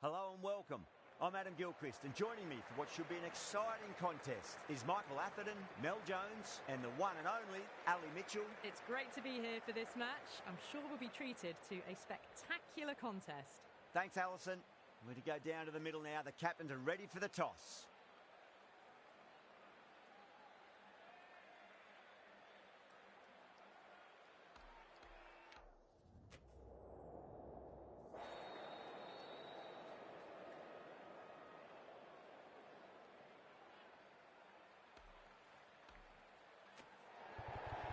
Hello and welcome. I'm Adam Gilchrist, and joining me for what should be an exciting contest is Michael Atherton, Mel Jones and the one and only Ali Mitchell. It's great to be here for this match. I'm sure we'll be treated to a spectacular contest. Thanks, Alison. We're to go down to the middle now. The captains are ready for the toss.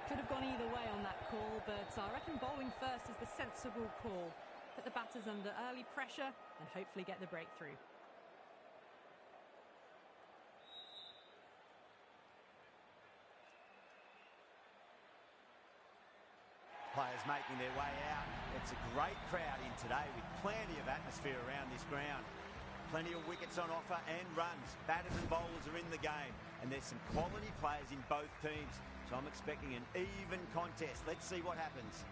Could have gone either way on that call, but I reckon bowling first is the sensible call. Put the batters under early pressure and hopefully get the breakthrough. Players making their way out. It's a great crowd in today with plenty of atmosphere around this ground. Plenty of wickets on offer and runs. Batters and bowlers are in the game, and there's some quality players in both teams. So I'm expecting an even contest. Let's see what happens.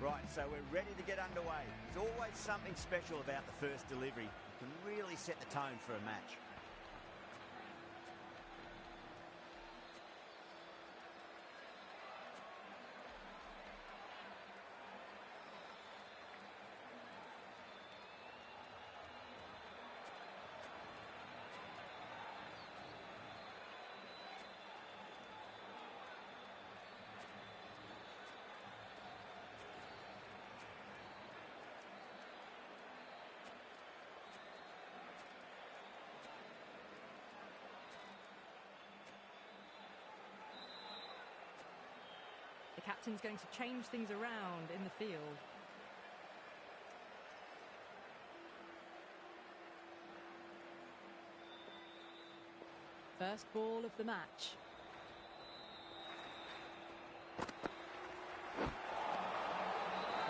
Right, so we're ready to get underway. There's always something special about the first delivery. It can really set the tone for a match. The captain's going to change things around in the field. First ball of the match.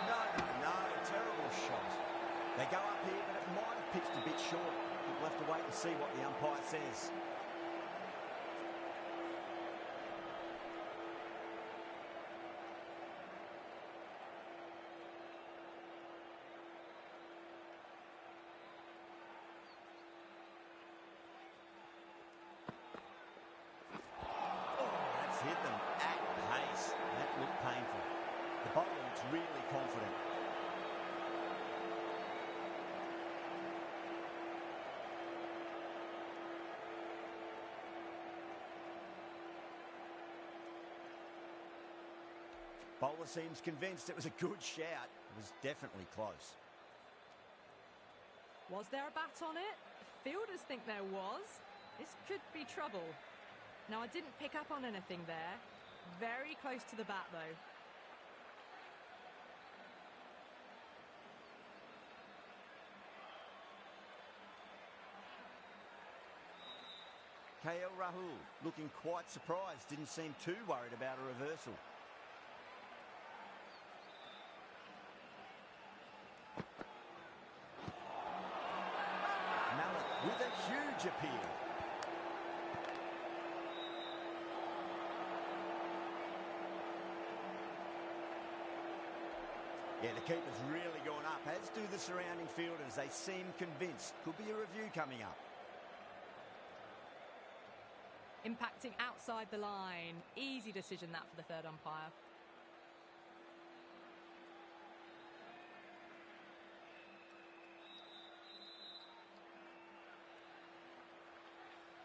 No, terrible shot. They go up here, but it might have pitched a bit short. We'll have to wait and see what the umpire says. Hit them at pace. That looked painful. The bowler looks really confident. Bowler seems convinced it was a good shout. It was definitely close. Was there a bat on it? Fielders think there was. This could be trouble. Now, I didn't pick up on anything there. Very close to the bat, though. KL Rahul looking quite surprised. Didn't seem too worried about a reversal. Malik with a huge appeal. Yeah, the keeper's really gone up, as do the surrounding fielders. They seem convinced. Could be a review coming up. Impacting outside the line. Easy decision that for the third umpire.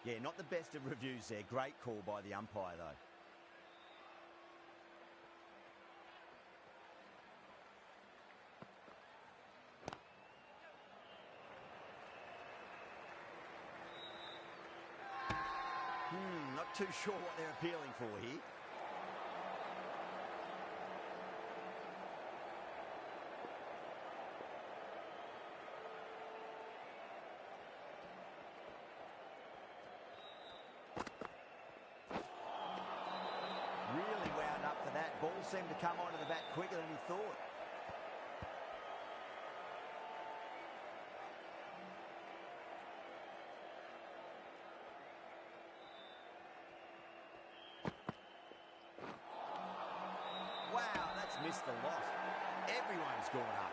Yeah, not the best of reviews there. Great call by the umpire, though. Not too sure what they're appealing for here. Really wound up for that. Ball seemed to come onto the bat quicker than he thought. missed the lot. Everyone's gone up.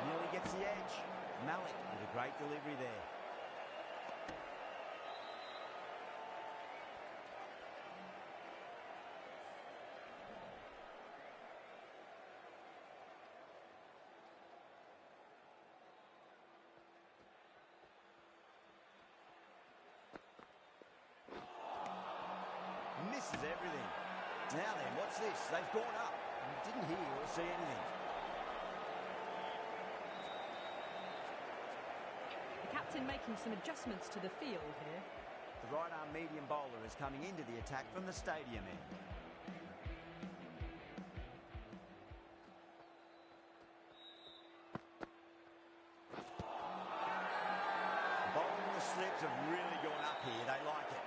Nearly gets the edge. Malik with a great delivery there. Misses everything. Now then, what's this? They've gone up. Didn't hear or see anything. The captain making some adjustments to the field here. The right-arm medium bowler is coming into the attack from the stadium end. Bowling the slips have really gone up here. They like it.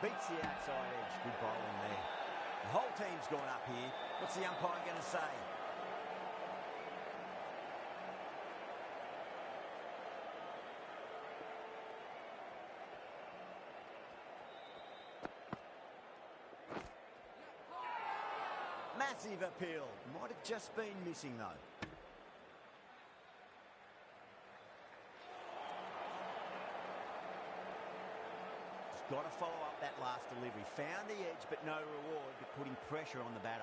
Beats the outside edge. Good bowling there. The whole team's gone up here. What's the umpire going to say? Massive appeal. Might have just been missing though. Got to follow up that last delivery. Found the edge, but no reward, but putting pressure on the batter.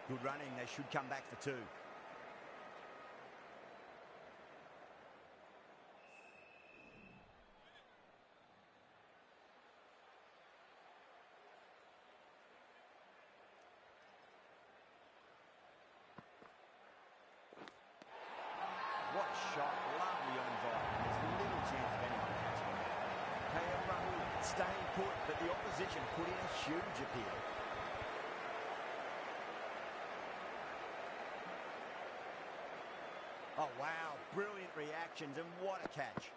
Good running. They should come back for two. What a shot, lovely on Vine. There's little chance of anyone catching it. KKR staying put, but the opposition put in a huge appeal. Oh wow, brilliant reactions and what a catch.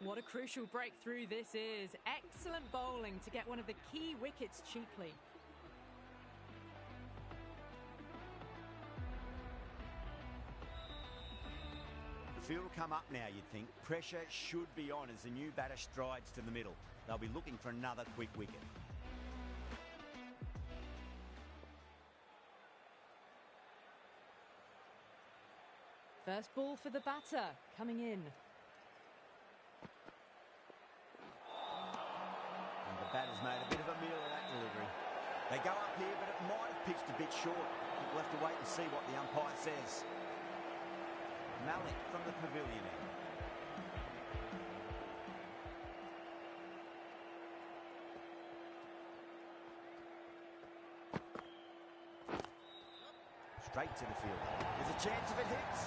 What a crucial breakthrough this is. Excellent bowling to get one of the key wickets cheaply. The field will come up now, you'd think. Pressure should be on as the new batter strides to the middle. They'll be looking for another quick wicket. First ball for the batter, coming in. And the batter's made a bit of a meal of that delivery. They go up here, but it might have pitched a bit short. We'll have to wait and see what the umpire says. Malik from the pavilion end. Straight to the field. There's a chance if it hits.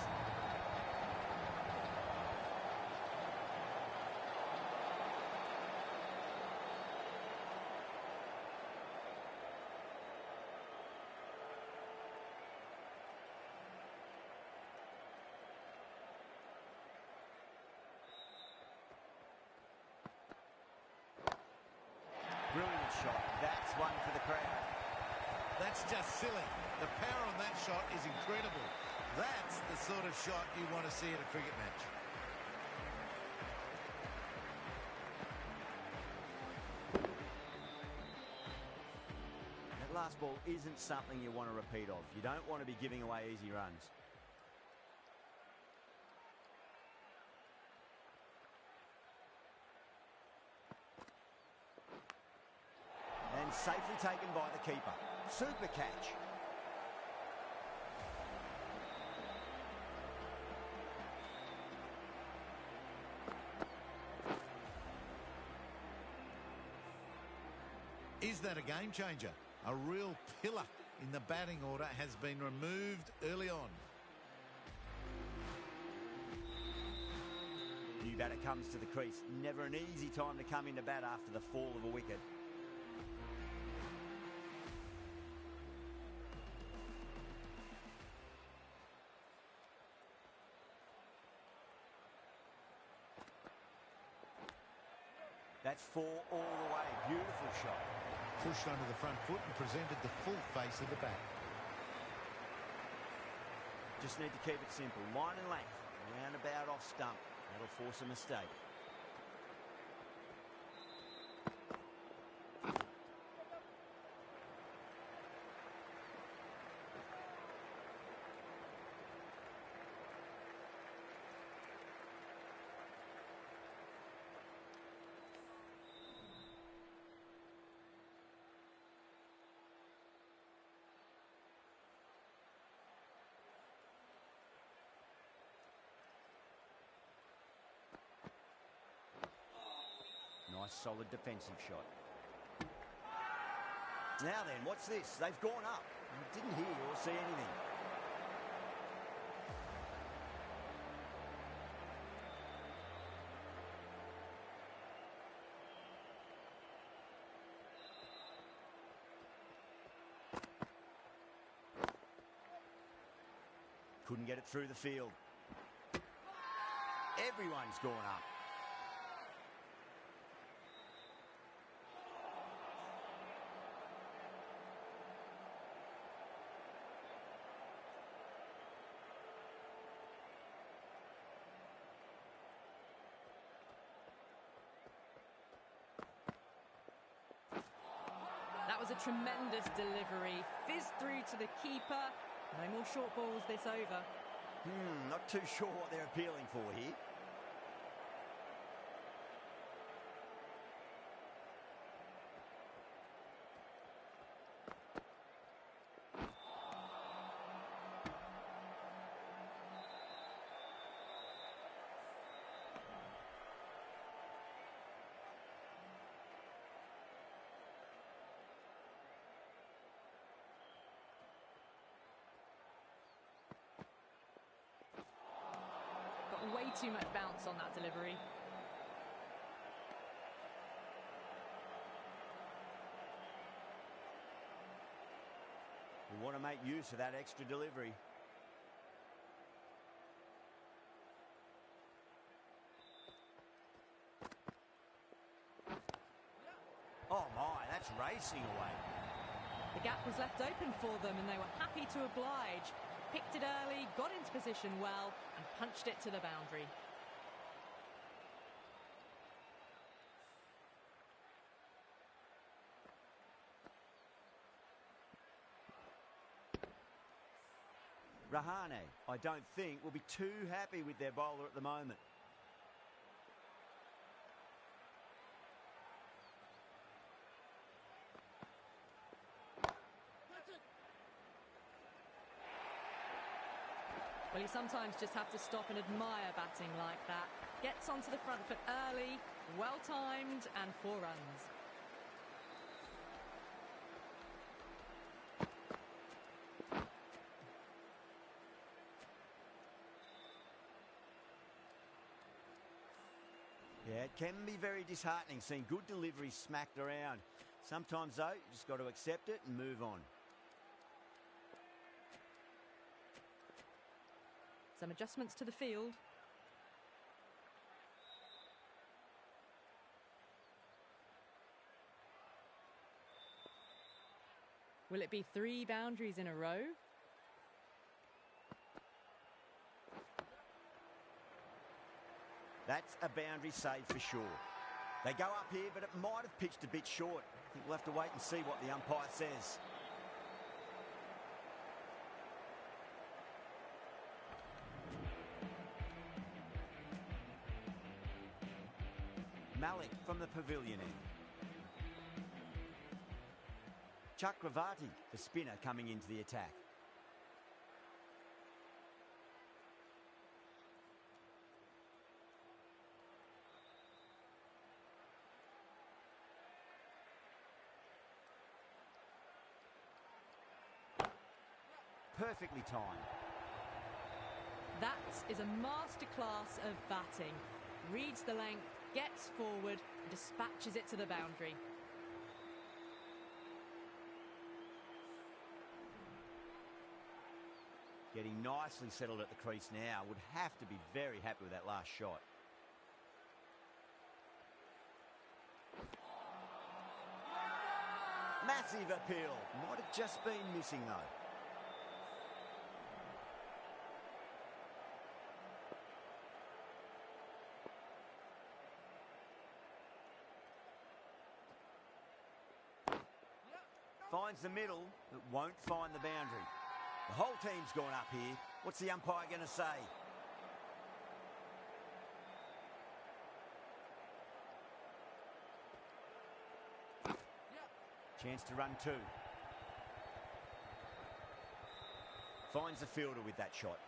Brilliant shot. That's one for the crowd. That's just silly. The power on that shot is incredible. That's the sort of shot you want to see at a cricket match. That last ball isn't something you want to repeat of. You don't want to be giving away easy runs. And safely taken by the keeper. Super catch. Is that a game changer? A real pillar in the batting order has been removed early on. New batter comes to the crease. Never an easy time to come into bat after the fall of a wicket. That's 4 all the way. Beautiful shot. Pushed onto the front foot and presented the full face of the bat. Just need to keep it simple. Line and length. Roundabout off stump. That'll force a mistake. Nice solid defensive shot. Now then, what's this? They've gone up. Didn't hear or see anything. Couldn't get it through the field. Everyone's gone up. That was a tremendous delivery. Fizzed through to the keeper. No more short balls this over. Not too sure what they're appealing for here. Got way too much bounce on that delivery. We want to make use of that extra delivery. Oh my, that's racing away. The gap was left open for them and they were happy to oblige. Picked it early, got into position well and punched it to the boundary. Rahane, I don't think, will be too happy with their bowler at the moment. Well, you sometimes just have to stop and admire batting like that. Gets onto the front foot early, well-timed, and 4 runs. Yeah, it can be very disheartening seeing good deliveries smacked around. Sometimes, though, you just got to accept it and move on. Some adjustments to the field. Will it be 3 boundaries in a row? That's a boundary save for sure. They go up here, but it might have pitched a bit short. I think we'll have to wait and see what the umpire says. Malik from the pavilion end. Chakravarti, the spinner, coming into the attack. perfectly timed. That is a masterclass of batting. Reads the length, gets forward, dispatches it to the boundary. Getting nicely settled at the crease now. Would have to be very happy with that last shot. Massive appeal. Might have just been missing though. Finds the middle, but won't find the boundary. The whole team's gone up here. What's the umpire going to say? Chance to run two. Finds the fielder with that shot.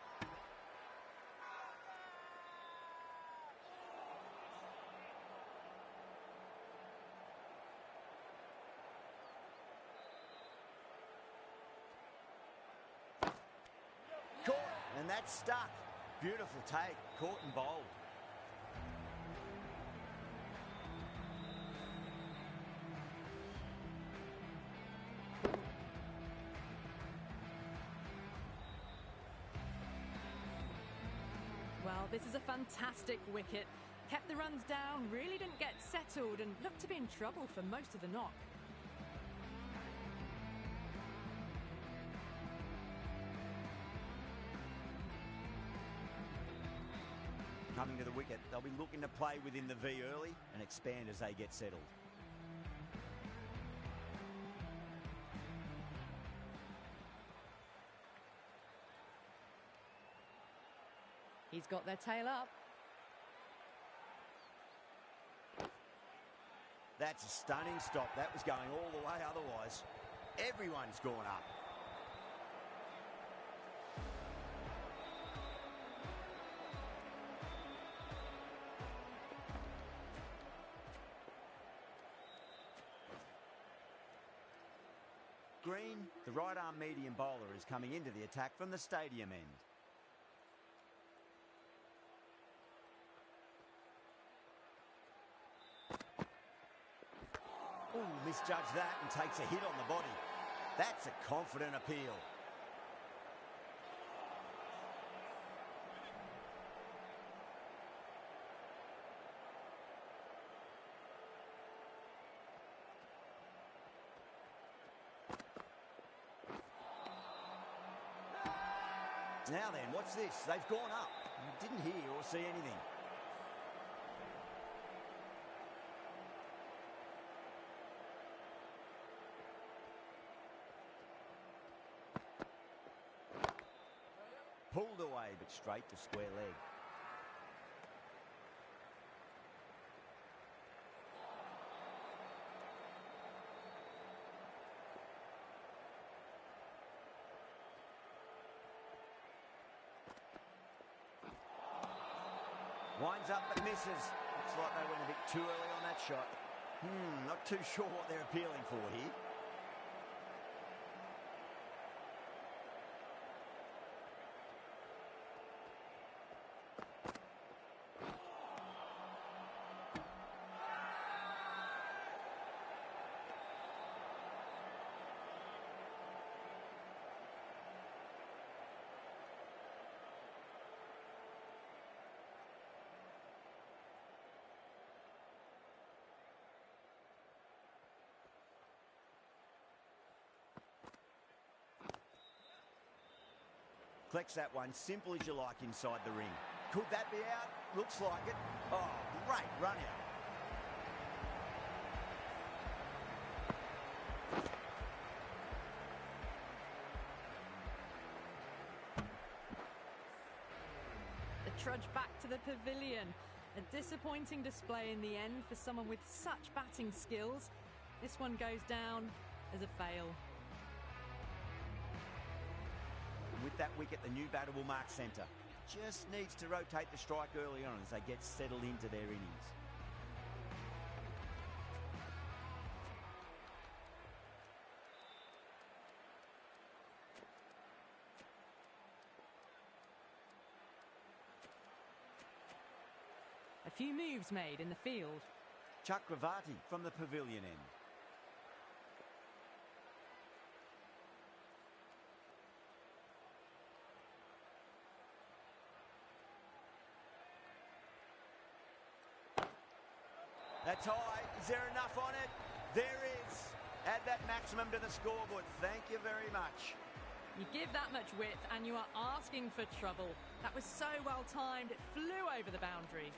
Caught, and that's stuck. Beautiful take, caught and bowled. Well, this is a fantastic wicket. Kept the runs down, really didn't get settled and looked to be in trouble for most of the knock. Coming to the wicket, they'll be looking to play within the V early and expand as they get settled. He's got their tail up. That's a stunning stop. That was going all the way otherwise. Everyone's gone up. Green, the right-arm medium bowler, is coming into the attack from the stadium end. Ooh, misjudged that and takes a hit on the body. That's a confident appeal. Now then, what's this? They've gone up. Didn't hear or see anything. Pulled away, but straight to square leg. Winds up but misses. Looks like they went a bit too early on that shot. Not too sure what they're appealing for here. Collects that one, simple as you like, inside the ring. Could that be out? Looks like it. Oh, great run out. The trudge back to the pavilion. A disappointing display in the end for someone with such batting skills. This one goes down as a fail. With that wicket, the new batter will mark centre. Just needs to rotate the strike early on as they get settled into their innings. few moves made in the field. Chakravarti from the pavilion end. That's high. Is there enough on it? There is. Add that maximum to the scoreboard. Thank you very much. You give that much width and you are asking for trouble. That was so well timed. It flew over the boundary.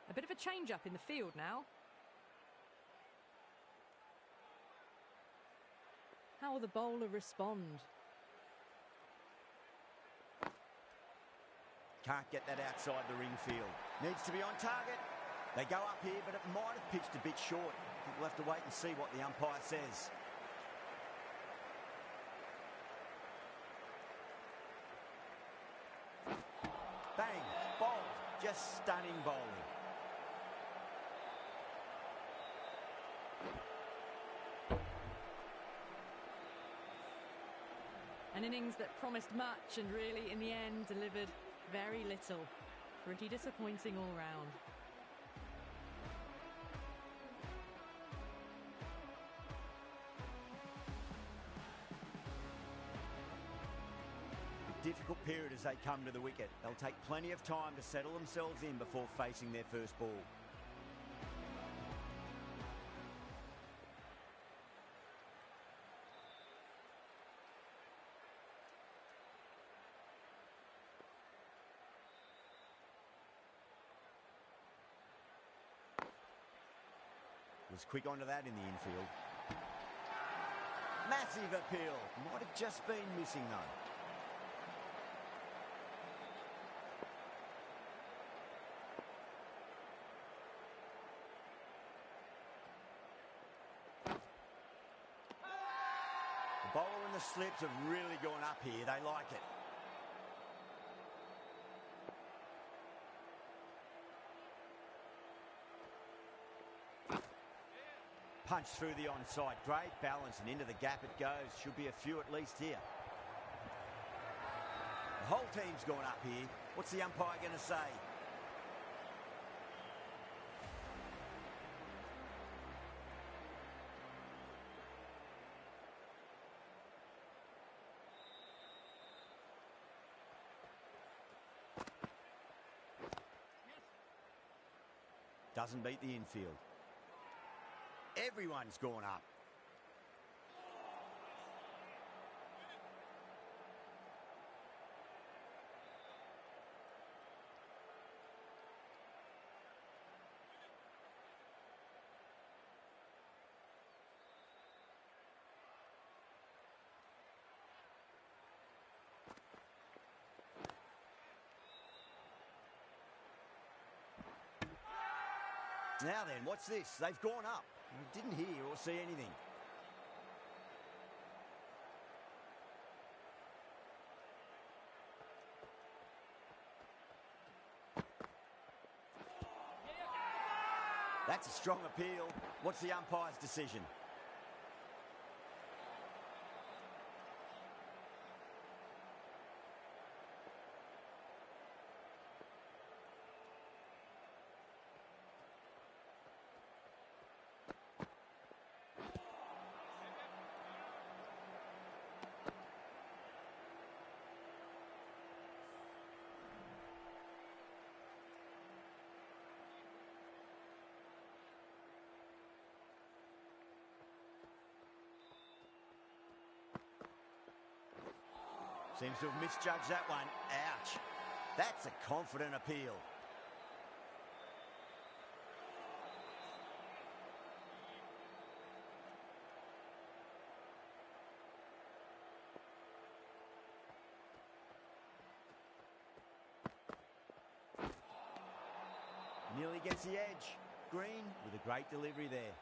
A bit of a change-up in the field now. How will the bowler respond? Can't get that outside the ring field. Needs to be on target. They go up here, but it might have pitched a bit short. I think we'll have to wait and see what the umpire says. Bang, bowled. Just stunning bowling. An innings that promised much and really, in the end, delivered very little. Pretty disappointing all round. A difficult period as they come to the wicket. They'll take plenty of time to settle themselves in before facing their first ball. Was quick onto that in the infield. Massive appeal. Might have just been missing though. The bowler and the slips have really gone up here. They like it. Punch through the onside. Great balance and into the gap it goes. Should be a few at least here. The whole team's gone up here. What's the umpire going to say? Doesn't beat the infield. Everyone's gone up. Now then, what's this? They've gone up. I didn't hear or see anything. That's a strong appeal. What's the umpire's decision? Seems to have misjudged that one. Ouch. That's a confident appeal. Nearly gets the edge. Green with a great delivery there.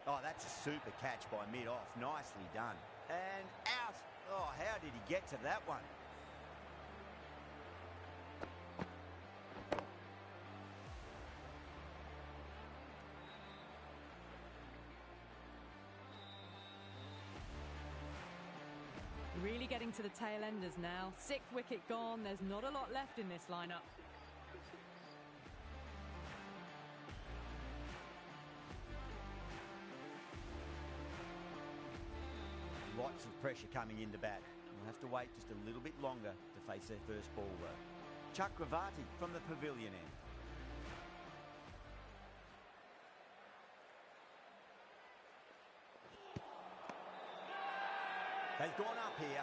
Oh, that's a super catch by mid-off. Nicely done. And out. Oh, how did he get to that one? Really getting to the tail enders now. 6th wicket gone. There's not a lot left in this lineup. Lots of pressure coming into bat. We'll have to wait just a little bit longer to face their first ball though. Chakravarti from the pavilion end. They've gone up here.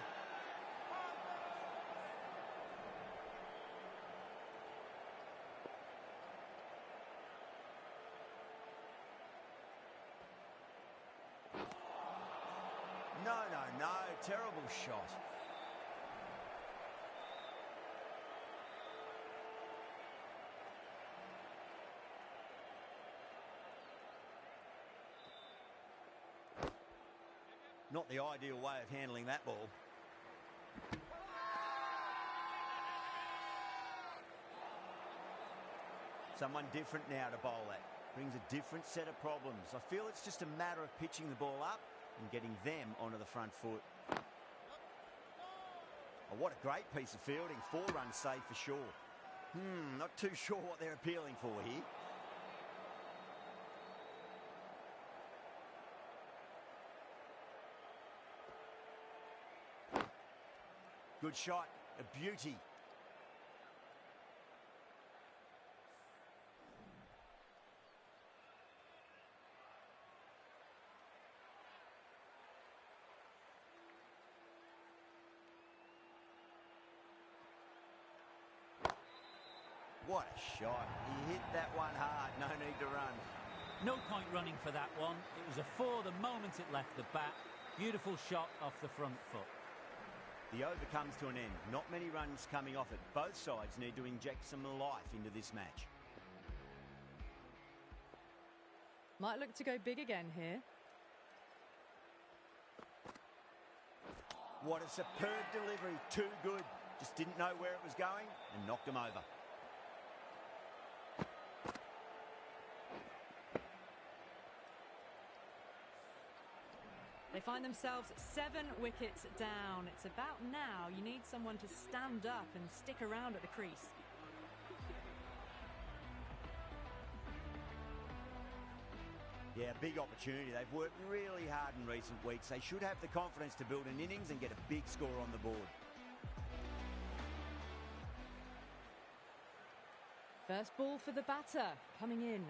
No, terrible shot. Not the ideal way of handling that ball. Someone different now to bowl at. Brings a different set of problems. I feel it's just a matter of pitching the ball up and getting them onto the front foot. Oh, what a great piece of fielding. 4 runs saved for sure. Not too sure what they're appealing for here. Good shot, a beauty. What a shot. He hit that one hard, no need to run. No point running for that one. It was a 4 the moment it left the bat. Beautiful shot off the front foot. The over comes to an end. Not many runs coming off it. Both sides need to inject some life into this match. Might look to go big again here. What a superb delivery. Too good. Just didn't know where it was going and knocked him over. They find themselves 7 wickets down. It's about now you need someone to stand up and stick around at the crease. Yeah, big opportunity. They've worked really hard in recent weeks. They should have the confidence to build an innings and get a big score on the board. First ball for the batter, coming in.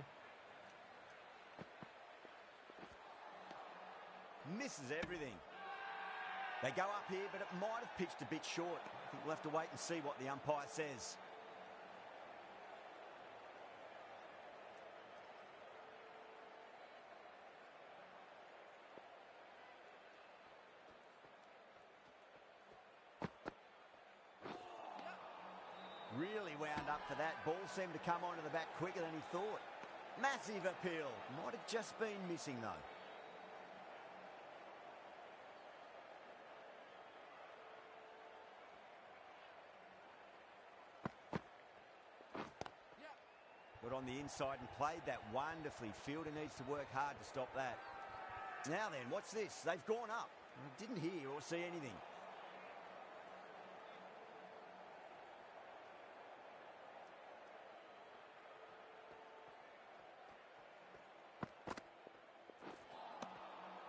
Misses everything. They go up here, but it might have pitched a bit short. I think we'll have to wait and see what the umpire says. Really wound up for that. Ball seemed to come onto the bat quicker than he thought. Massive appeal. Might have just been missing though. Got on the inside and played that wonderfully. Fielder needs to work hard to stop that. Now then, what's this? They've gone up. I didn't hear or see anything.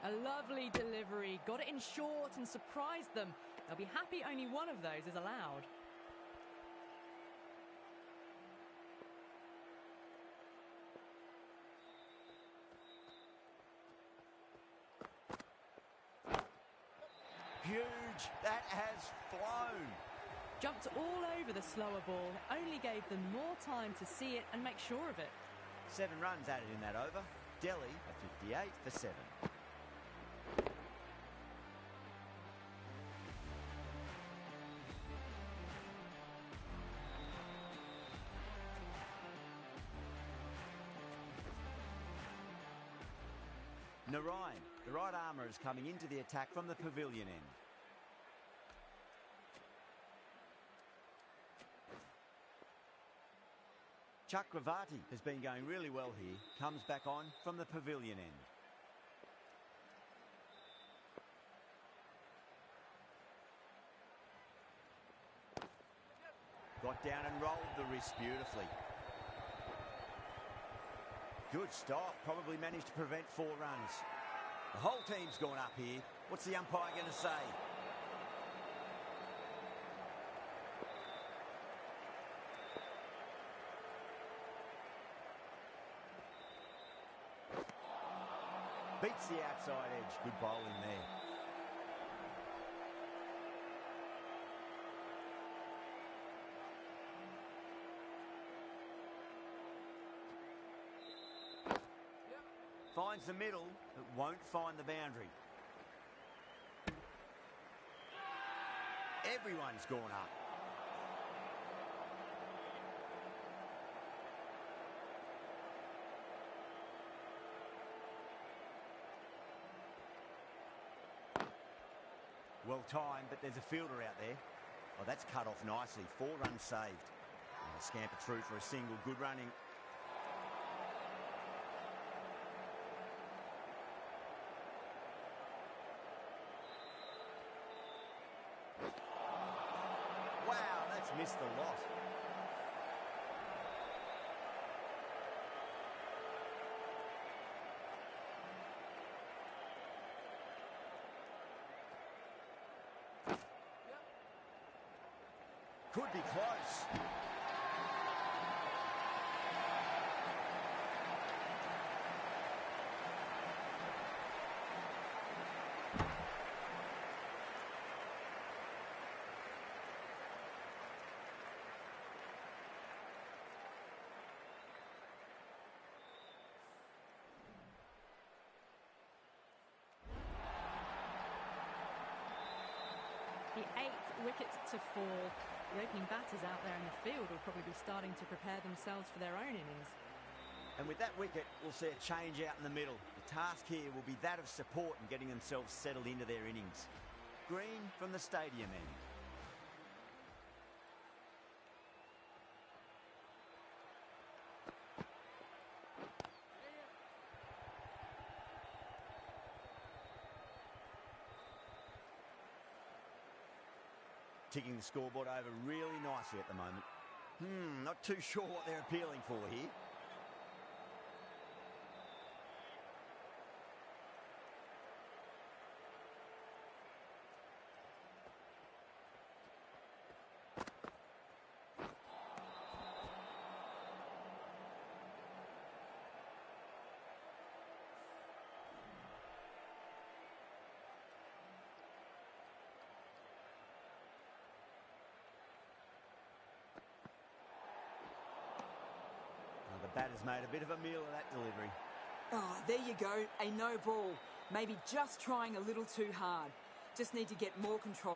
A lovely delivery. Got it in short and surprised them. They'll be happy only one of those is allowed. Huge. That has flown. Jumped all over the slower ball. Only gave them more time to see it and make sure of it. 7 runs added in that over. Delhi a 58 for 7. Narayan, the right armour, is coming into the attack from the pavilion end. Chakravarti has been going really well here. Comes back on from the pavilion end. Got down and rolled the wrist beautifully. Good stop. Probably managed to prevent 4 runs. The whole team's gone up here. What's the umpire going to say? Beats the outside edge. Good bowling there. Finds the middle, but won't find the boundary. Everyone's gone up. Well timed, but there's a fielder out there. Oh, that's cut off nicely. 4 runs saved. And a scamper through for a single. Good running. Wow, that's missed the lot. Could be close. The 8th wicket to fall. The opening batters out there in the field will probably be starting to prepare themselves for their own innings. And with that wicket, we'll see a change out in the middle. The task here will be that of support and getting themselves settled into their innings. Green from the stadium end. Ticking the scoreboard over really nicely at the moment. Not too sure what they're appealing for here. The batter's made a bit of a meal of that delivery. Oh, there you go. A no ball. Maybe just trying a little too hard. Just need to get more control.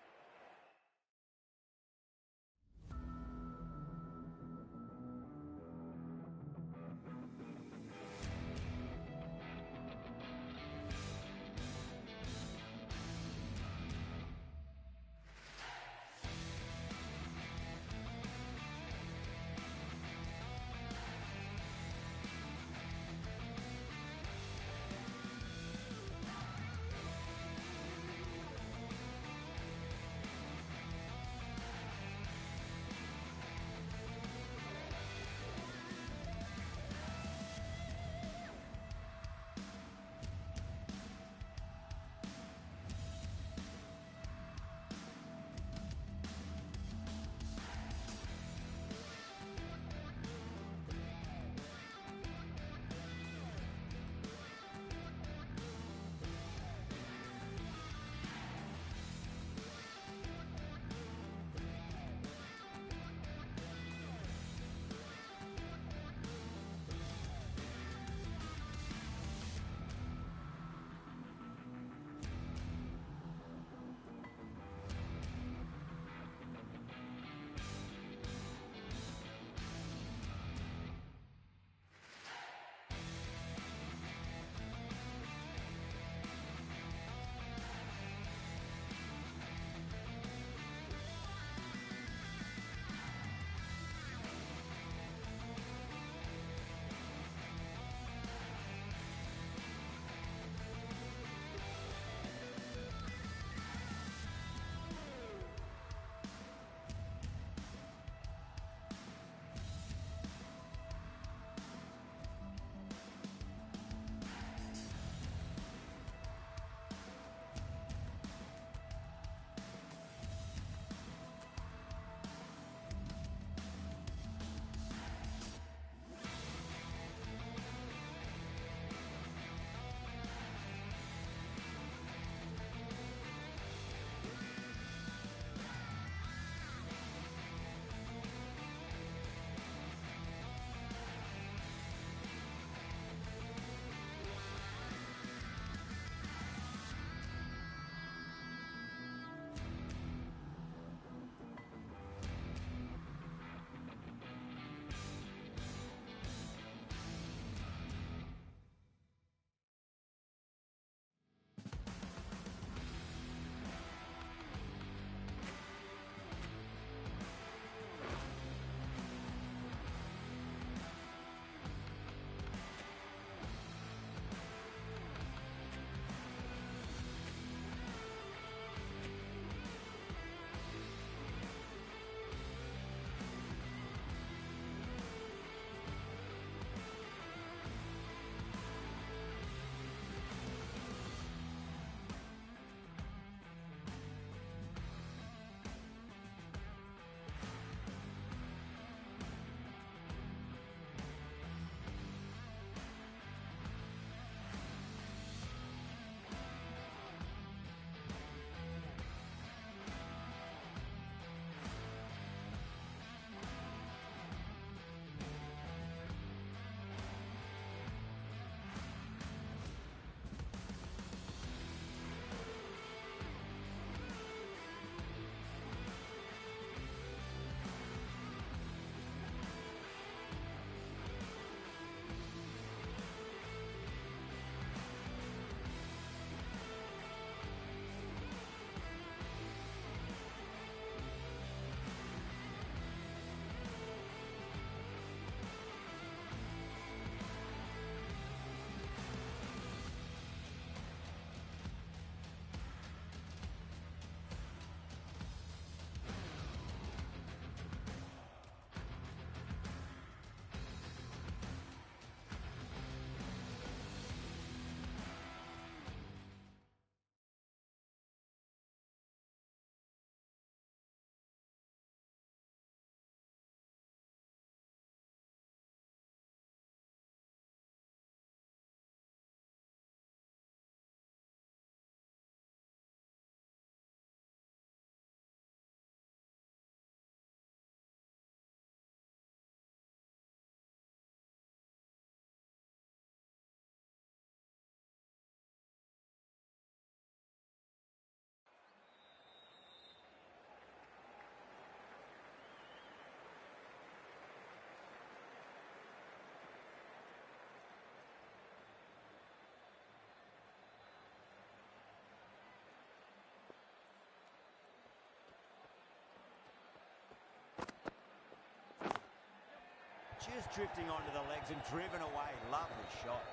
just drifting onto the legs and driven away. Lovely shot.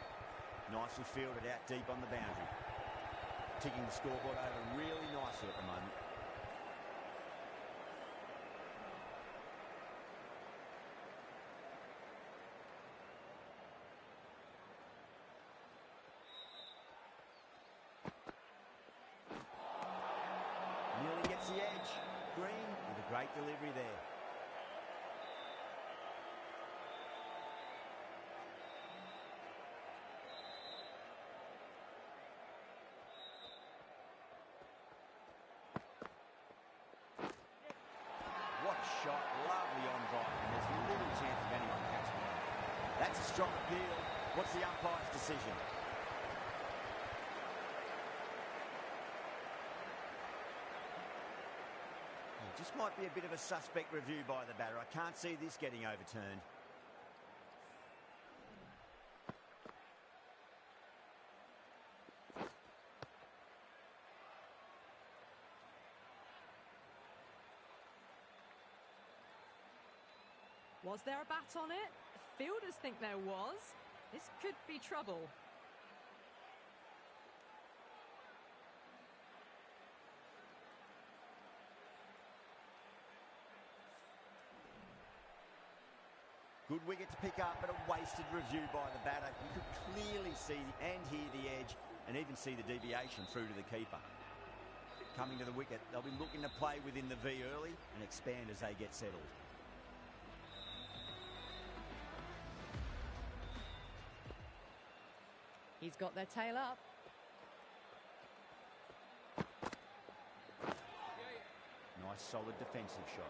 Nicely fielded out deep on the boundary. Ticking the scoreboard over really nicely at the moment. Nearly gets the edge. Green with a great delivery there. What a shot, lovely on drive, and there's little chance of anyone catching it. That's a strong appeal. What's the umpire's decision? Just might be a bit of a suspect review by the batter. I can't see this getting overturned. Was there a bat on it? The fielders think there was. This could be trouble. Good wicket to pick up, but a wasted review by the batter. You could clearly see and hear the edge and even see the deviation through to the keeper. Coming to the wicket, they'll be looking to play within the V early and expand as they get settled. He's got their tail up. Nice solid defensive shot.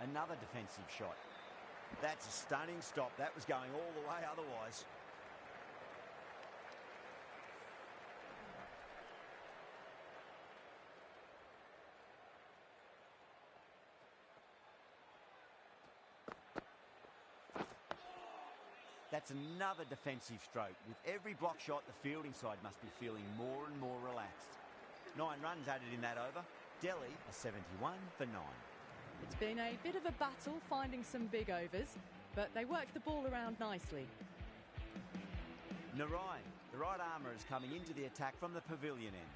Another defensive shot. That's a stunning stop. That was going all the way otherwise. That's another defensive stroke. With every block shot, the fielding side must be feeling more and more relaxed. 9 runs added in that over. Delhi are 71 for 9. It's been a bit of a battle finding some big overs, but they worked the ball around nicely. Narayan, the right armour, is coming into the attack from the pavilion end.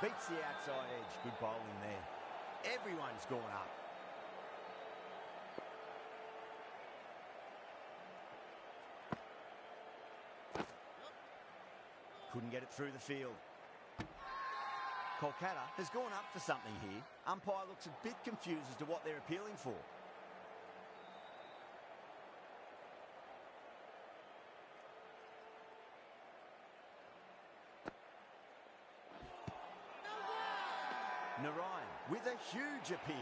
Beats the outside edge. Good bowling there. Everyone's gone up. Couldn't get it through the field. Kolkata has gone up for something here. Umpire looks a bit confused as to what they're appealing for. Narayan with a huge appeal.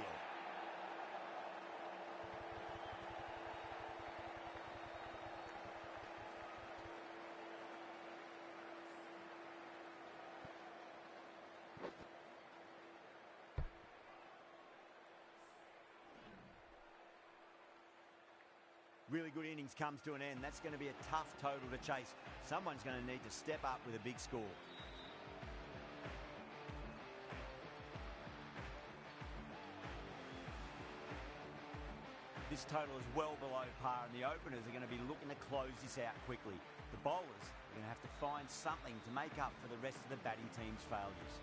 Really good innings comes to an end. That's going to be a tough total to chase. Someone's going to need to step up with a big score. This total is well below par, and the openers are going to be looking to close this out quickly. The bowlers are going to have to find something to make up for the rest of the batting team's failures.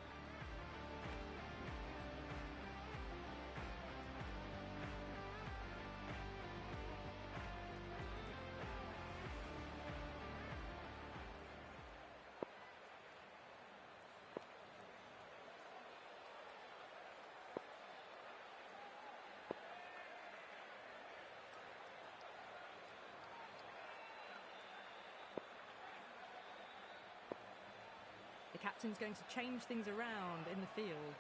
The captain's going to change things around in the field.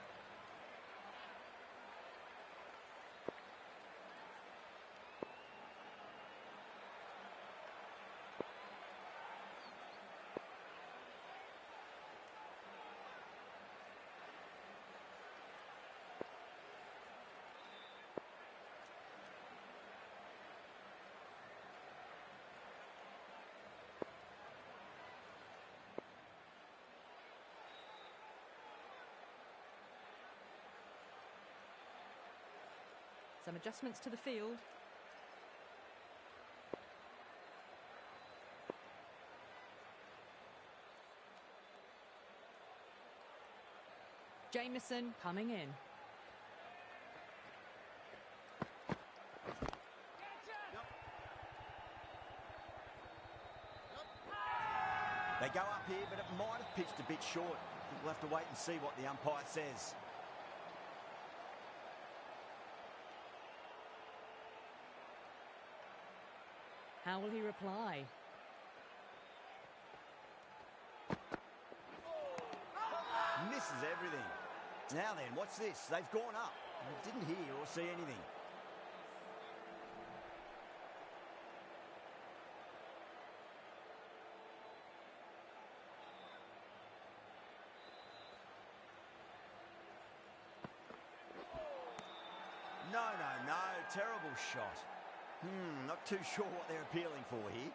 Some adjustments to the field. Jamieson coming in. They go up here, but it might have pitched a bit short. We'll have to wait and see what the umpire says. How will he reply? Misses everything. Now then, what's this? They've gone up. Didn't hear or see anything. No. Terrible shot. Not too sure what they're appealing for here.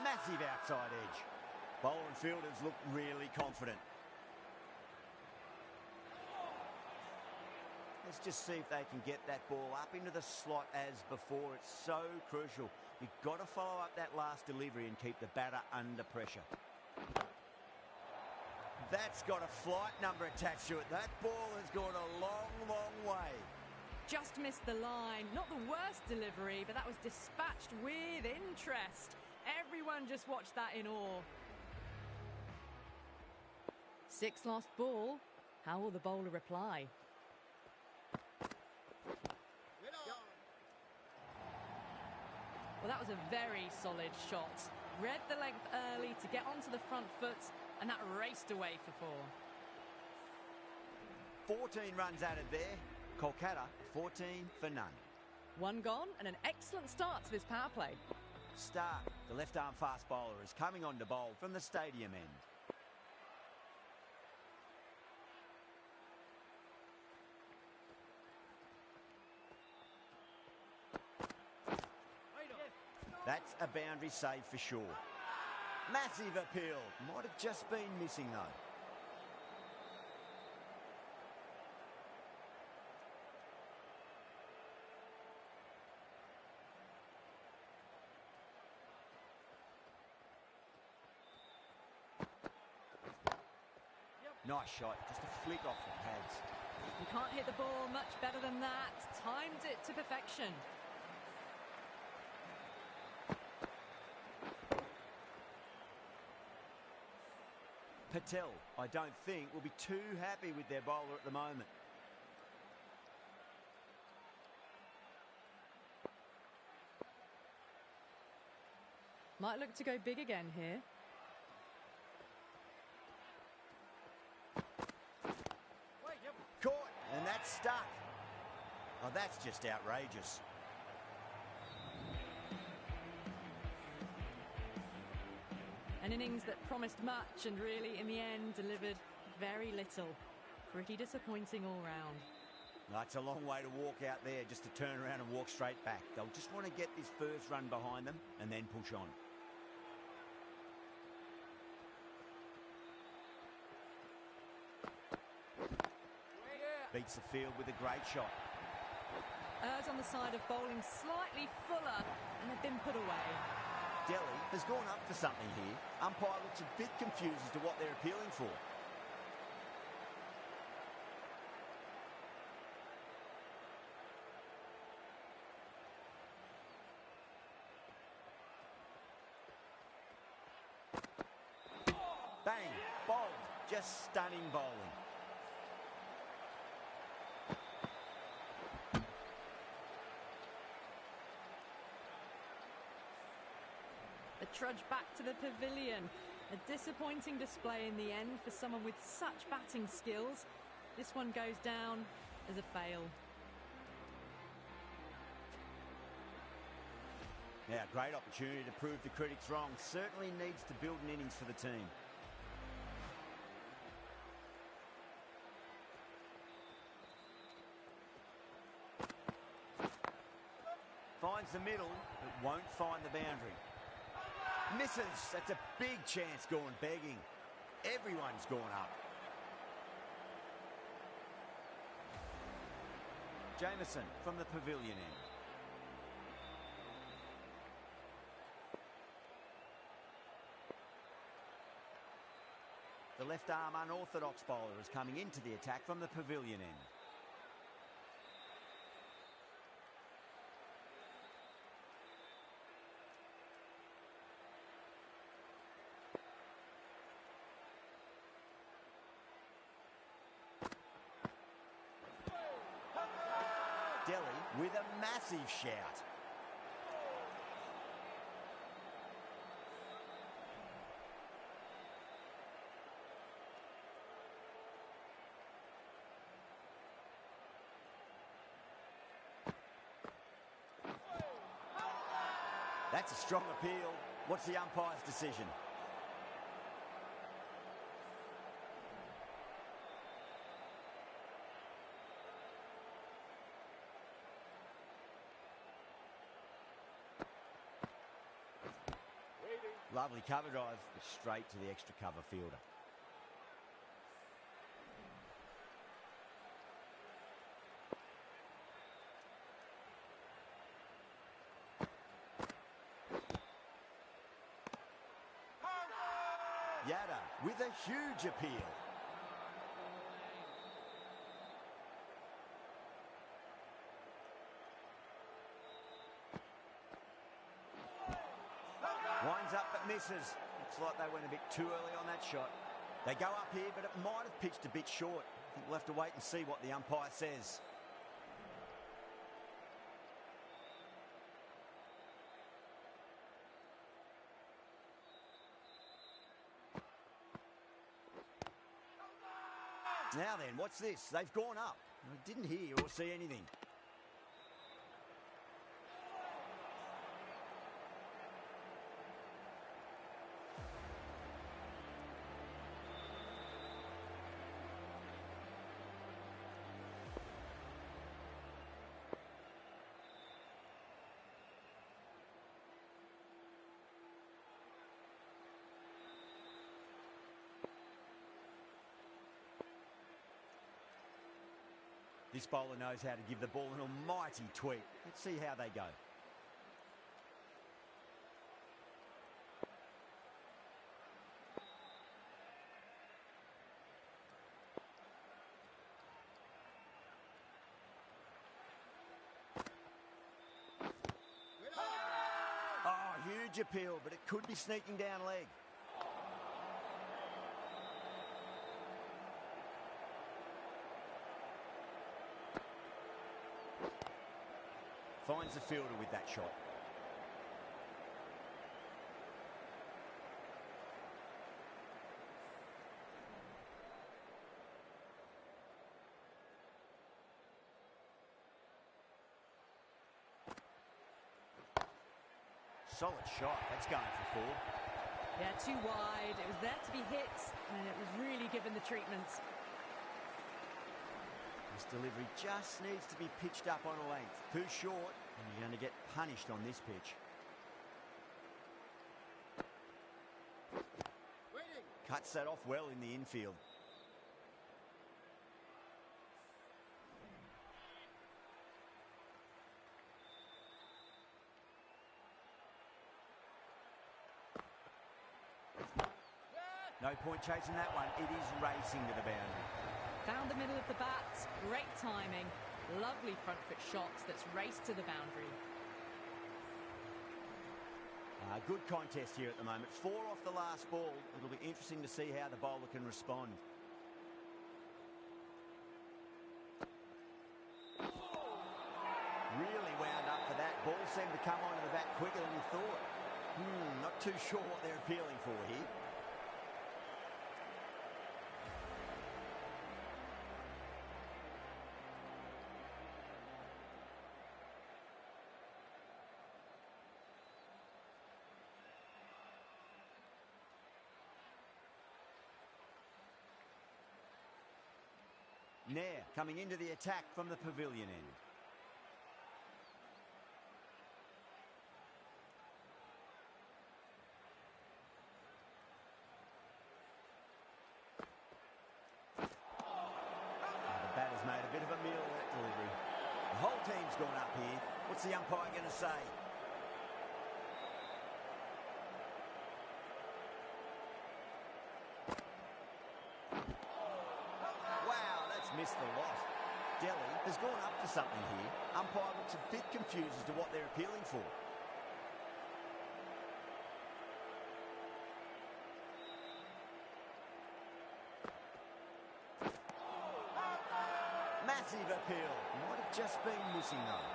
Massive outside edge. Bowler and fielders look really confident. Let's just see if they can get that ball up into the slot as before. It's so crucial. You've got to follow up that last delivery and keep the batter under pressure. That's got a flight number attached to it. That ball has gone a long way. Just missed the line. Not the worst delivery, but that was dispatched with interest. Everyone just watched that in awe. 6 lost ball. How will the bowler reply? Well, that was a very solid shot. Read the length early to get onto the front foot, and that raced away for 4. 14 runs added there. Kolkata, 14 for none. 1 gone, and an excellent start to this power play. Stark, the left-arm fast bowler, is coming on to bowl from the stadium end. That's a boundary save for sure. Massive appeal. Might have just been missing though. Nice shot, just a flick off the pads. You can't hit the ball much better than that. Timed it to perfection. Patel, I don't think, will be too happy with their bowler at the moment. Might look to go big again here. Caught, and that's stuck. Oh, that's just outrageous. An innings that promised much and really, in the end, delivered very little. Pretty disappointing all round. That's a long way to walk out there just to turn around and walk straight back. They'll just want to get this first run behind them and then push on. Beats the field with a great shot. Errs on the side of bowling slightly fuller, and they've been put away. Delhi has gone up for something here. Umpire looks a bit confused as to what they're appealing for. Bang! Bowled. Just stunning bowling. The trudge back to the pavilion. A disappointing display in the end for someone with such batting skills. This one goes down as a fail. Now, great opportunity to prove the critics wrong. Certainly needs to build an innings for the team. Finds the middle, but won't find the boundary. Misses. That's a big chance gone begging. Everyone's gone up. Jameson from the pavilion end. The left arm unorthodox bowler is coming into the attack from the pavilion end. Delhi with a massive shout. That's a strong appeal. What's the umpire's decision? Lovely cover drive, straight to the extra cover fielder. Yada with a huge appeal. Winds up but misses. Looks like they went a bit too early on that shot. They go up here, but it might have pitched a bit short. I think we'll have to wait and see what the umpire says. Now then, what's this? They've gone up. I didn't hear or see anything. This bowler knows how to give the ball an almighty tweak. Let's see how they go. Oh, huge appeal, but it could be sneaking down leg. Finds the fielder with that shot. Solid shot. That's going for 4. Yeah, too wide. It was there to be hit, and it was really given the treatment. This delivery just needs to be pitched up on a length. Too short, and you're going to get punished on this pitch. Cuts that off well in the infield. No point chasing that one. It is racing to the boundary. Found the middle of the bat, great timing, lovely front foot shots that's raced to the boundary. Good contest here at the moment. 4 off the last ball. It'll be interesting to see how the bowler can respond. Really wound up for that. Ball seemed to come onto the bat quicker than we thought. Not too sure what they're appealing for here. Nair coming into the attack from the pavilion end. team's gone up here. What's the umpire going to say? Wow, that's missed the lot. Delhi has gone up for something here. Umpire looks a bit confused as to what they're appealing for. Massive appeal. Might have just been missing though.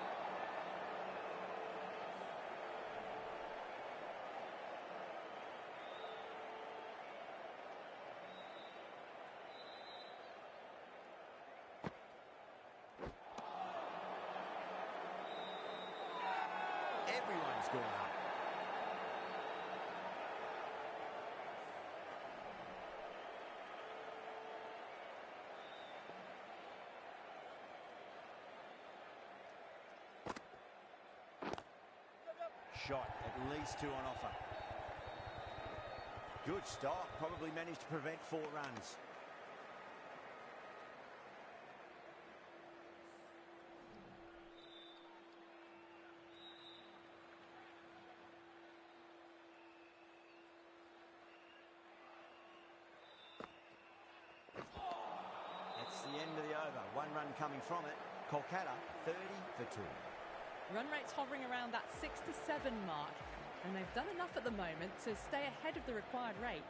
Everyone's gone up. Shot, at least 2 on offer. Good stop, probably managed to prevent 4 runs. That's the end of the over. 1 run coming from it. Kolkata 30 for 2. Run rate's hovering around that 6 to 7 mark, and they've done enough at the moment to stay ahead of the required rate.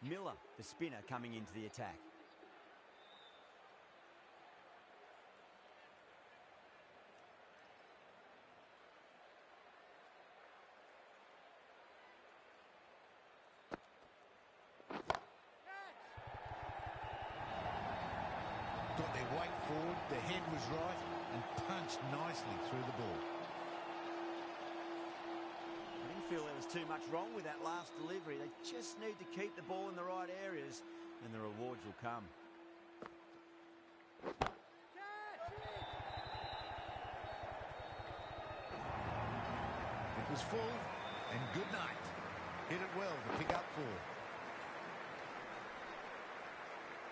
Miller, the spinner, coming into the attack. Got their weight forward, their head was right, and punched nicely through the ball. I didn't feel there was too much wrong with that last delivery. They just need to keep the ball in the right areas, and the rewards will come. It was full, and good night. Hit it well to pick up 4.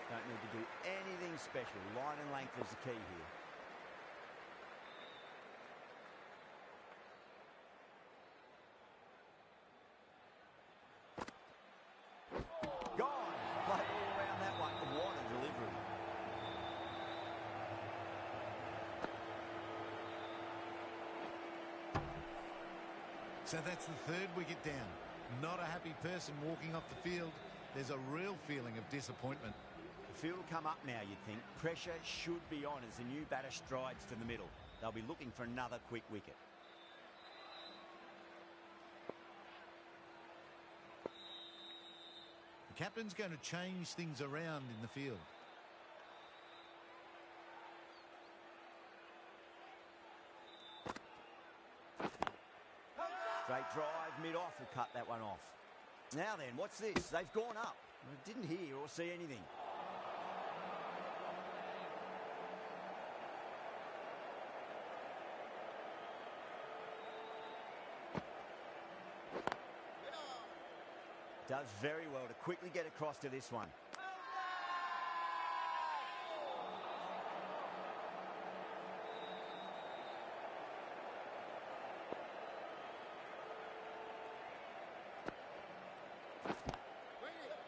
Don't need to do anything special. Line and length is the key here. Gone! Played all around that one. What a delivery. So that's the 3rd wicket down. Not a happy person walking off the field. There's a real feeling of disappointment. The field will come up now, you'd think. Pressure should be on as the new batter strides to the middle. They'll be looking for another quick wicket. The captain's going to change things around in the field. Straight drive, mid-off, will cut that one off. Now then, what's this? They've gone up. I didn't hear or see anything. Does very well to quickly get across to this one.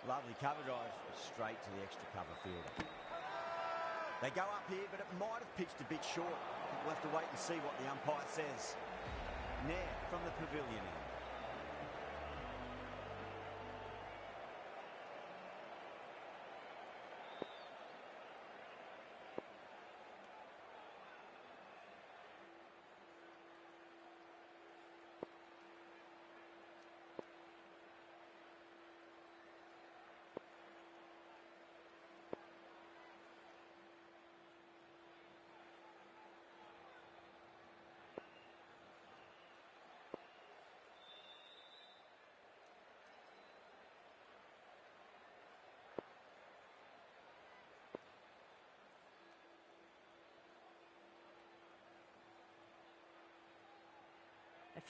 Lovely cover drive, straight to the extra cover fielder. They go up here, but it might have pitched a bit short. We'll have to wait and see what the umpire says. Nair from the pavilion end.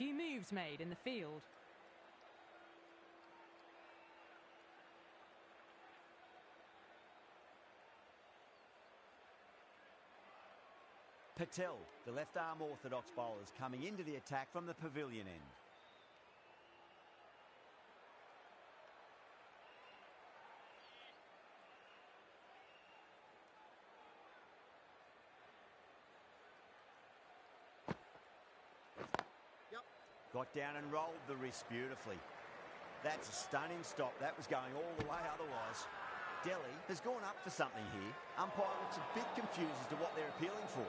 few moves made in the field. Patel, the left-arm orthodox bowlers, coming into the attack from the pavilion end. Got down and rolled the wrist beautifully. That's a stunning stop. That was going all the way otherwise. Delhi has gone up for something here. Umpire looks a bit confused as to what they're appealing for.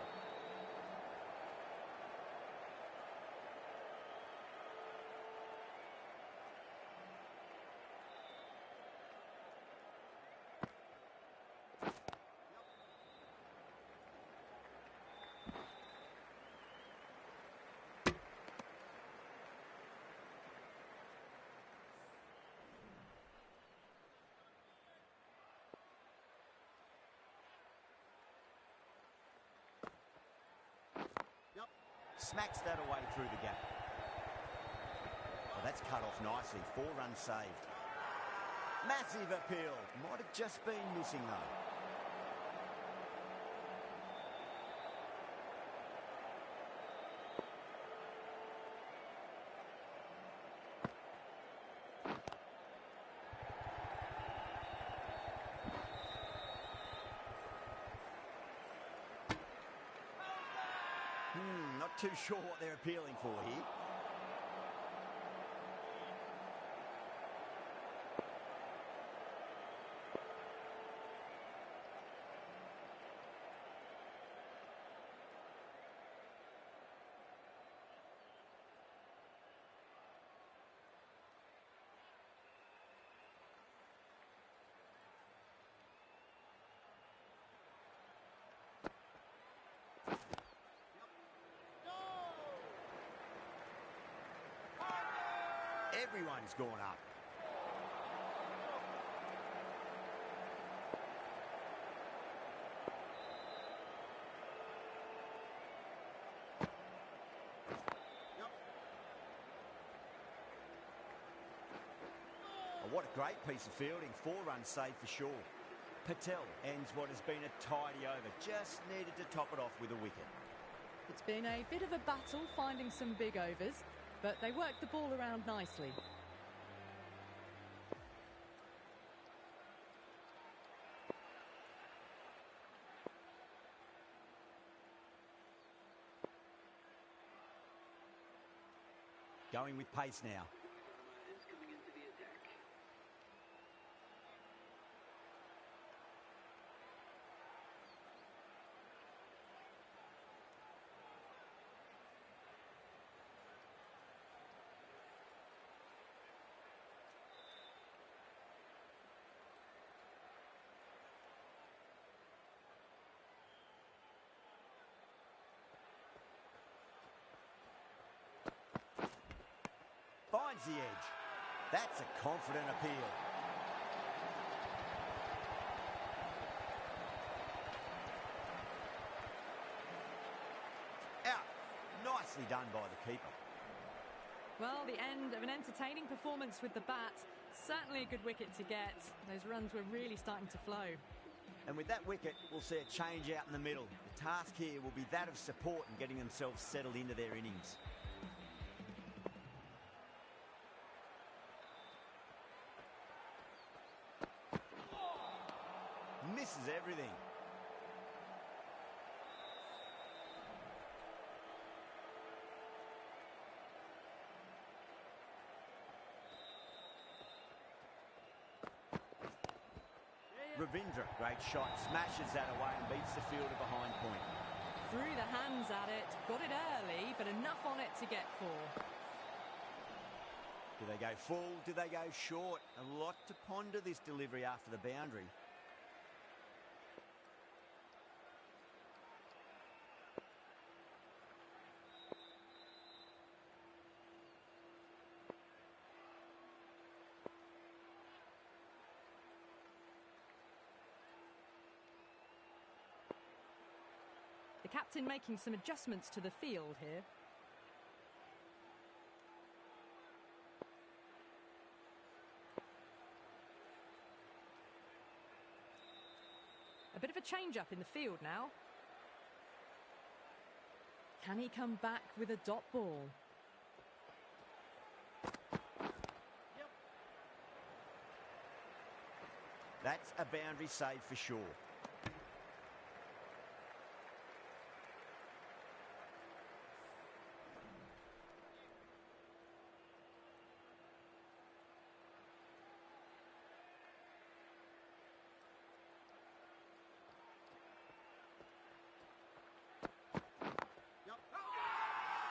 Smacks that away through the gap. Well, that's cut off nicely. 4 runs saved. Massive appeal. Might have just been missing though. Not too sure what they're appealing for here. Everyone's gone up. Oh, what a great piece of fielding. 4 runs saved for sure. Patel ends what has been a tidy over. Just needed to top it off with a wicket. It's been a bit of a battle finding some big overs, but they worked the ball around nicely. Going with pace now. Finds the edge. That's a confident appeal. Out. Nicely done by the keeper. Well, the end of an entertaining performance with the bat. Certainly a good wicket to get. Those runs were really starting to flow. And with that wicket, we'll see a change out in the middle. The task here will be that of support and getting themselves settled into their innings. Misses everything. Ravindra, great shot, smashes that away and beats the fielder behind point. Threw the hands at it, got it early, but enough on it to get 4. Do they go full? Do they go short? A lot to ponder this delivery after the boundary. The captain making some adjustments to the field here. bit of a change-up in the field now. Can he come back with a dot ball? That's a boundary save for sure.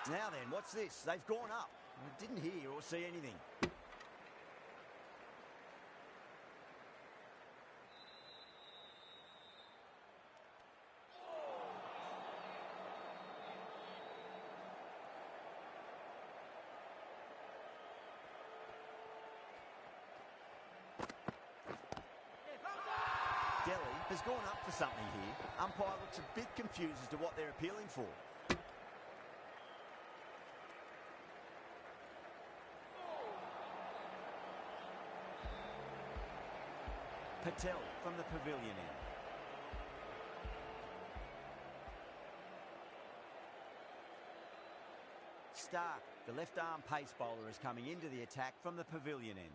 Now then, what's this? They've gone up. I didn't hear or see anything. Delhi has gone up for something here. Umpire looks a bit confused as to what they're appealing for. Patel from the pavilion end. Stark, the left-arm pace bowler, is coming into the attack from the pavilion end.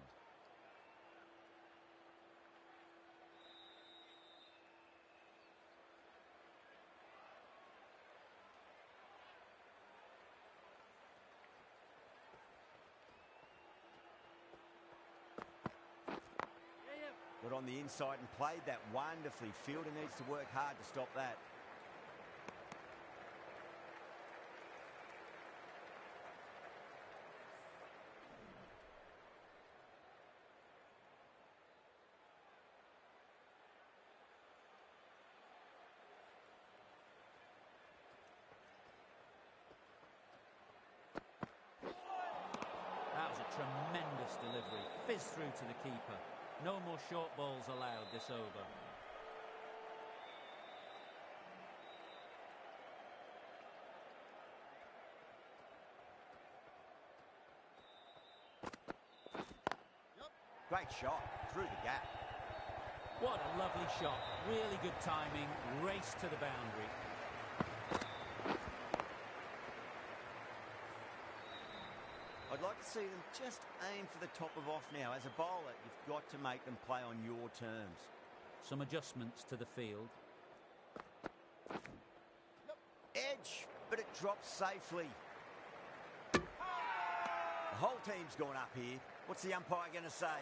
Got on the inside and played that wonderfully. Fielder needs to work hard to stop that. That was a tremendous delivery. Fizzed through to the keeper. No more short balls allowed this over. Great shot through the gap. What a lovely shot. Really good timing. Race to the boundary. I'd like to see them just aim for the top of off now. As a bowler, you've got to make them play on your terms. Some adjustments to the field. Edge, but it drops safely. The whole team's gone up here. What's the umpire going to say?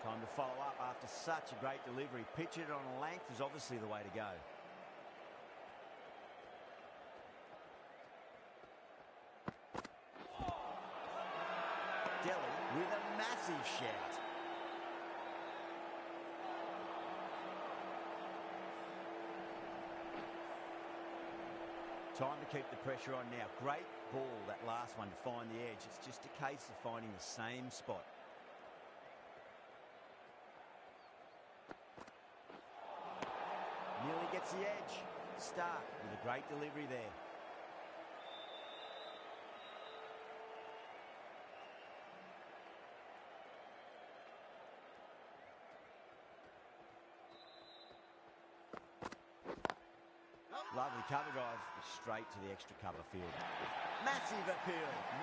Time to follow up after such a great delivery. Pitch it on a length is obviously the way to go. Delhi with a massive shout. Time to keep the pressure on now. Great ball, that last one, to find the edge. It's just a case of finding the same spot. Nearly gets the edge. Stark with a great delivery there. Lovely cover drive, straight to the extra cover field. Massive appeal.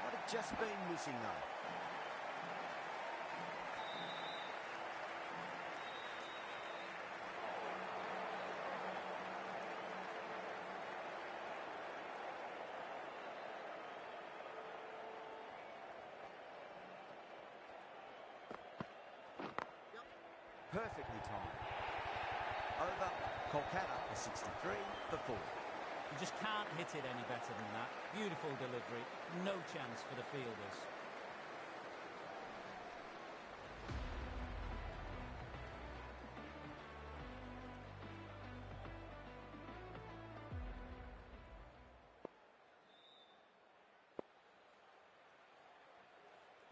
Might have just been missing though. Perfectly timed. Over. Kolkata for 63 for 4. You just can't hit it any better than that. Beautiful delivery. No chance for the fielders.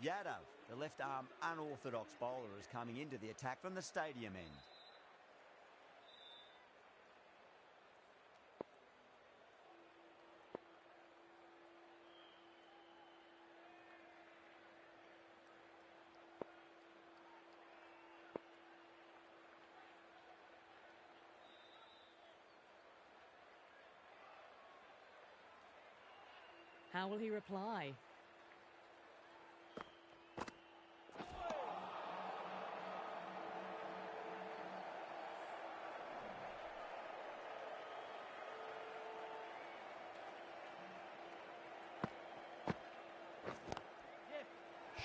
Yadav, the left-arm unorthodox bowler, is coming into the attack from the stadium end. How will he reply?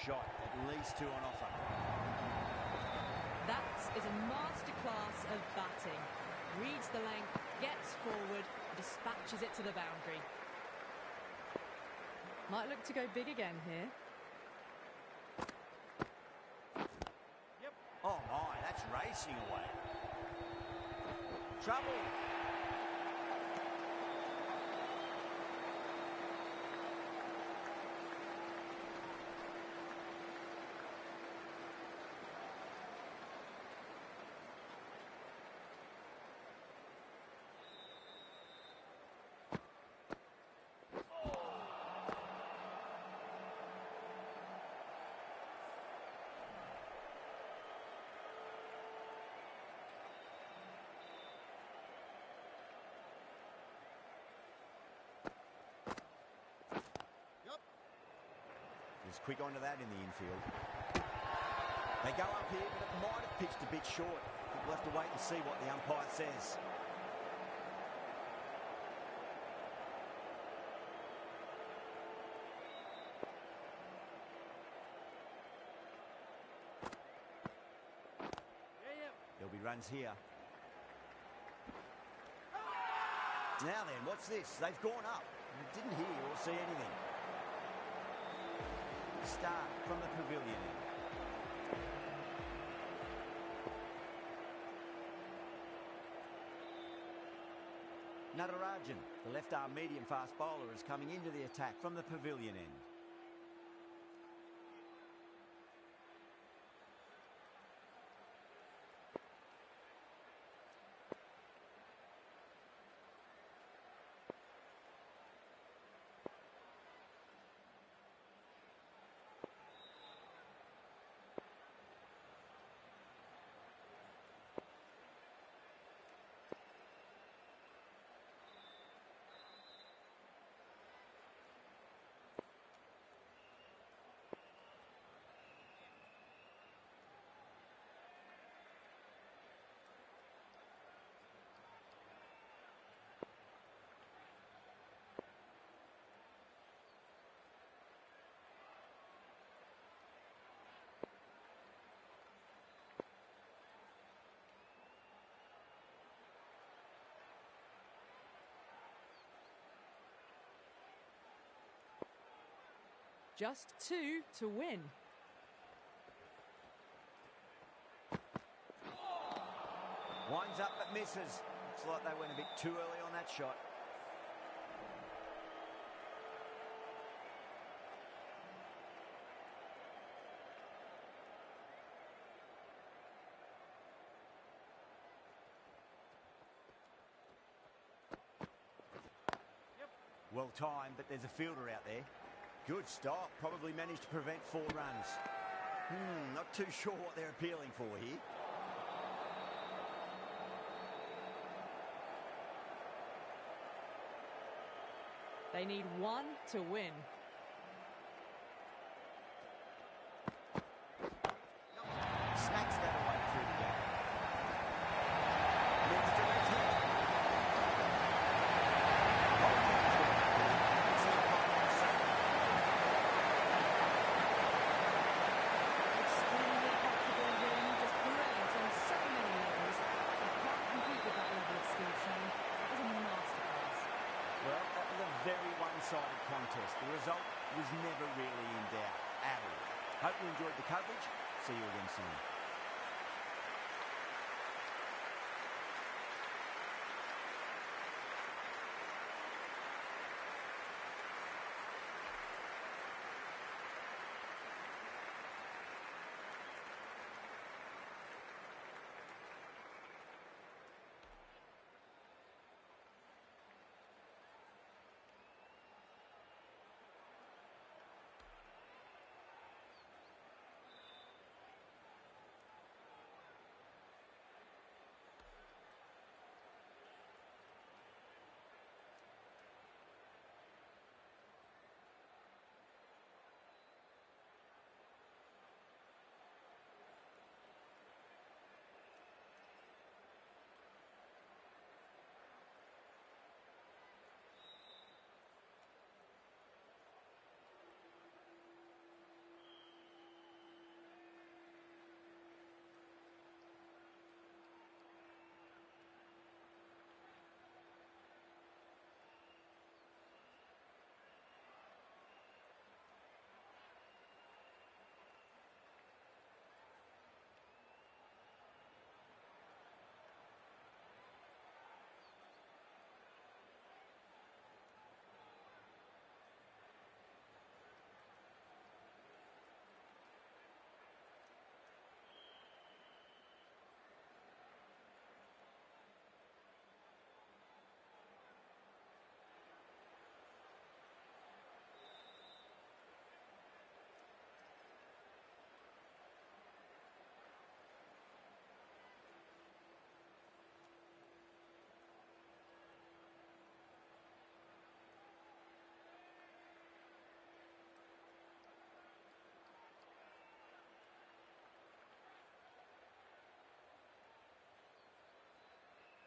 Shot, at least 2 on offer. That is a masterclass of batting. Reads the length, gets forward, dispatches it to the boundary. Might look to go big again here. Oh my, that's racing away. Trouble. He's quick onto that in the infield. They go up here, but it might have pitched a bit short. We'll have to wait and see what the umpire says. There'll be runs here. Now then, what's this? They've gone up. Didn't hear or see anything. Start from the pavilion end. Natarajan, the left-arm medium-fast bowler, is coming into the attack from the pavilion end. Just 2 to win. Winds up but misses. Looks like they went a bit too early on that shot. Well timed, but there's a fielder out there. Good stop. Probably managed to prevent 4 runs. Not too sure what they're appealing for here. They need 1 to win. Smacks that away through the gap. Needs to direct hit. Extremely comfortable win, just brilliant on so many levels. You can't compete with that level of skill shown. It was a masterclass. Well, that was a very one-sided contest. The result was never really in doubt at all. Hope you enjoyed the coverage. See you again soon.